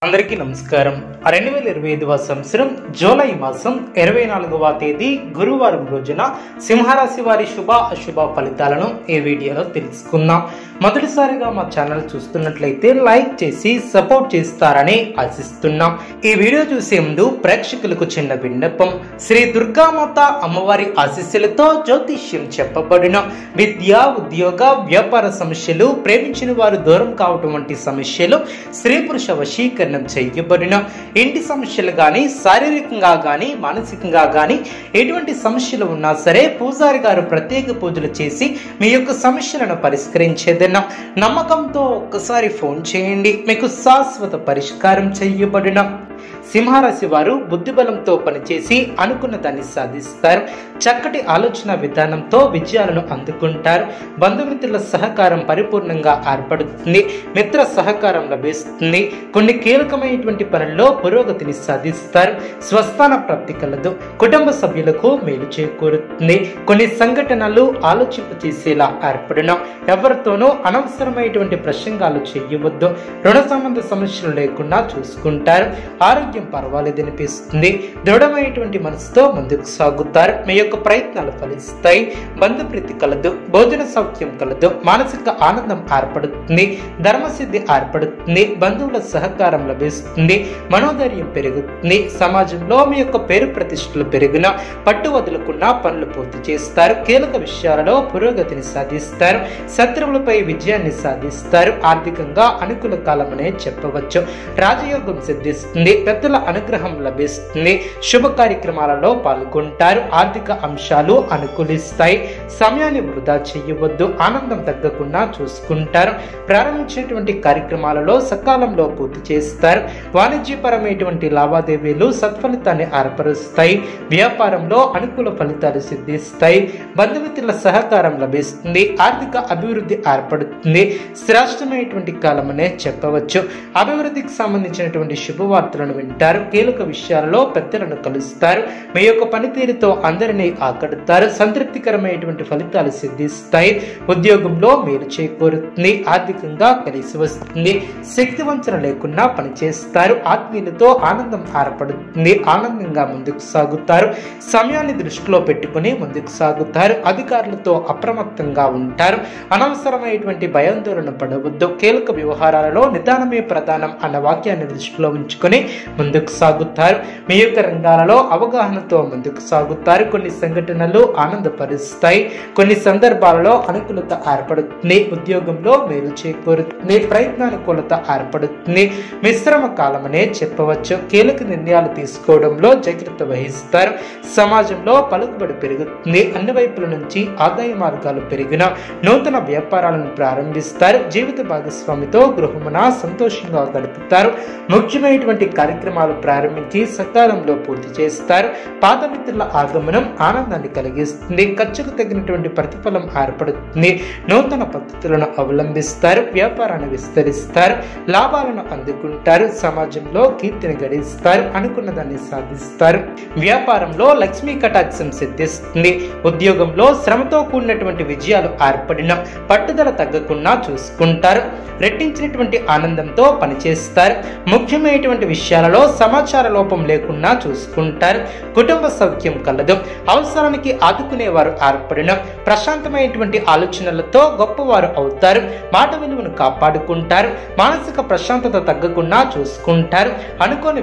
అందరికీ నమస్కారం. 2025వ సంవత్సరం జూలై మాసం 24వ తేదీ గురువారం రోజున సింహరాశి వారి శుభ అశుభ ఫలితాలను ఈ వీడియోలో తెలుసుకుందాం. మొదటిసారిగా మా ఛానల్ చూస్తున్నట్లయితే లైక్ చేసి సపోర్ట్ చేస్తారని ఆశిస్తున్నాం. ఈ వీడియో చూసే ముందు ప్రేక్షకులకు చిన్న విన్నపం. శ్రీ దుర్గామాత అమ్మవారి ఆశీస్సులతో జ్యోతిష్యం చెప్పబడిన విద్య, ఉద్యోగ, వ్యాపార సమస్యలు, ప్రేమించిన వారు దూరం కావటం వంటి సమస్యలు, స్త్రీ పురుష వశీకరణ చేయబడిన ఇంటి సమస్యలు గాని, శారీరకంగా గాని, మానసికంగా గాని ఎటువంటి సమస్యలు ఉన్నా సరే పూజారి గారు ప్రత్యేక పూజలు చేసి మీ యొక్క సమస్యలను పరిష్కరించేదన్న నమ్మకంతో ఒక్కసారి ఫోన్ చేయండి. మీకు శాశ్వత పరిష్కారం చేయబడిన సింహరాశి వారు బుద్ధిబలంతో పనిచేసి అనుకున్న దాన్ని సాధిస్తారు. చక్కటి ఆలోచన విధానంతో విజయాలను అందుకుంటారు. బంధుమిత్రుల సహకారం పరిపూర్ణంగా ఏర్పడుతుంది. మిత్ర సహకారం లభిస్తుంది. కొన్ని కీలకమైనటువంటి పనుల్లో పురోగతిని సాధిస్తారు. స్వస్థాన ప్రాప్తి కలదు. కుటుంబ సభ్యులకు మేలు చేకూరుతుంది. కొన్ని సంఘటనలు ఆలోచింప చేసేలా ఏర్పడిన ఎవరితోనూ అనవసరమైనటువంటి ప్రసంగాలు చేయవద్దు. రుణ సంబంధ సమస్యలు లేకుండా చూసుకుంటారు. ఆరోగ్యం పర్వాలేదనిపిస్తుంది. దృఢమైనటువంటి మనసుతో ముందుకు సాగుతారు. మీ యొక్క ప్రయత్నాలు ఫలిస్తాయి. బంధుప్రీతి కలదు. భోజన సౌఖ్యం కలదు. మానసిక ఆనందం ఏర్పడుతుంది. ధర్మసిద్ధి ఏర్పడుతుంది. బంధువుల సహకారం లభిస్తుంది. మనోధైర్యం పెరుగుతుంది. సమాజంలో మీ యొక్క పేరు ప్రతిష్టలు పెరిగిన పట్టు వదులుకున్న పనులు పూర్తి చేస్తారు. కీలక విషయాలలో పురోగతిని సాధిస్తారు. శత్రువులపై విజయాన్ని సాధిస్తారు. ఆర్థికంగా అనుకూల కాలమనే చెప్పవచ్చు. రాజయోగం సిద్ధిస్తుంది. పెద్దల అనుగ్రహం లభిస్తుంది. శుభ కార్యక్రమాలలో పాల్గొంటారు. ఆర్థిక అంశాలు అనుకూలిస్తాయి. సమయాన్ని వృధా చేయవద్దు. ఆనందం తగ్గకుండా చూసుకుంటారు. ప్రారంభించినటువంటి కార్యక్రమాలలో సకాలంలో పూర్తి చేస్తారు. వాణిజ్యపరమైనటువంటి లావాదేవీలు సత్ఫలితాన్ని ఏర్పరుస్తాయి. వ్యాపారంలో అనుకూల ఫలితాలు సిద్ధిస్తాయి. బంధుమిత్రుల సహకారం లభిస్తుంది. ఆర్థిక అభివృద్ధి ఏర్పడుతుంది. శ్రేష్టమైనటువంటి కాలమనే చెప్పవచ్చు. అభివృద్ధికి సంబంధించినటువంటి శుభవార్తలను వింటారు. కీలక విషయాలలో పెద్దలను కలుస్తారు. మీ యొక్క పనితీరుతో అందరినీ ఆకడతారు. సంతృప్తికరమైనటువంటి ఫలితాలు సిద్ధిస్తాయి. ఉద్యోగంలో మేలు చేకూరుతుంది. ఆర్థికంగా కలిసి వస్తుంది. శక్తి వంచన లేకుండా పనిచేస్తారు. ఆత్మీయులతో ఆనందం ఏర్పడుతుంది. ఆనందంగా ముందుకు సాగుతారు. సమయాన్ని దృష్టిలో పెట్టుకుని ముందుకు సాగుతారు. అధికారులతో అప్రమత్తంగా ఉంటారు. అనవసరమైనటువంటి భయాందోళన పడవద్దు. కీలక వ్యవహారాలలో నిదానమే ప్రధానం అన్న వాక్యాన్ని దృష్టిలో ఉంచుకొని ముందుకు సాగుతారు. మీ యొక్క రంగాలలో అవగాహనతో ముందుకు సాగుతారు. కొన్ని సంఘటనలు ఆనందపరుస్తాయి. కొన్ని సందర్భాలలో అనుకూలత ఏర్పడుతుంది. ఉద్యోగంలో మేలు చేకూరుతుంది. ప్రయత్నానుకూలత ఏర్పడుతుంది. మిశ్రమ కాలమనే చెప్పవచ్చు. కీలక నిర్ణయాలు తీసుకోవడంలో జాగ్రత్త వహిస్తారు. సమాజంలో పలుకుబడి పెరుగుతుంది. అన్ని వైపుల నుంచి ఆదాయ మార్గాలు పెరిగిన నూతన వ్యాపారాలను ప్రారంభిస్తారు. జీవిత భాగస్వామితో గృహమున సంతోషంగా గడుపుతారు. ముఖ్యమైనటువంటి కార్యక్రమాలు ప్రారంభించి సకాలంలో పూర్తి చేస్తారు. పాత మిత్రుల ఆగమనం ఆనందాన్ని కలిగిస్తుంది. ఖర్చుకు తగినటువంటి ప్రతిఫలం ఏర్పడుతుంది. నూతన పద్ధతులను అవలంబిస్తారు. వ్యాపారాన్ని విస్తరిస్తారు. లాభాలను అందుకుంటారు. సమాజంలో కీర్తిని గడిస్తారు. అనుకున్న దాన్ని సాధిస్తారు. వ్యాపారంలో లక్ష్మీ కటాక్షం సిద్ధిస్తుంది. ఉద్యోగంలో శ్రమతో కూడినటువంటి విజయాలు ఏర్పడిన పట్టుదల తగ్గకుండా చూసుకుంటారు. రెట్టించినటువంటి ఆనందంతో పనిచేస్తారు. ముఖ్యమైనటువంటి విషయాలలో సమాచార లోపం లేకుండా చూసుకుంటారు. కుటుంబ సౌఖ్యం కలదు. అవసరానికి ఆదుకునేవారు ఏర్పడిన ప్రశాంతమైనటువంటి ఆలోచనలతో గొప్పవారు అవుతారు. మాట విలువను కాపాడుకుంటారు. మానసిక ప్రశాంతత తగ్గకుండా చూసుకుంటారు. అనుకోని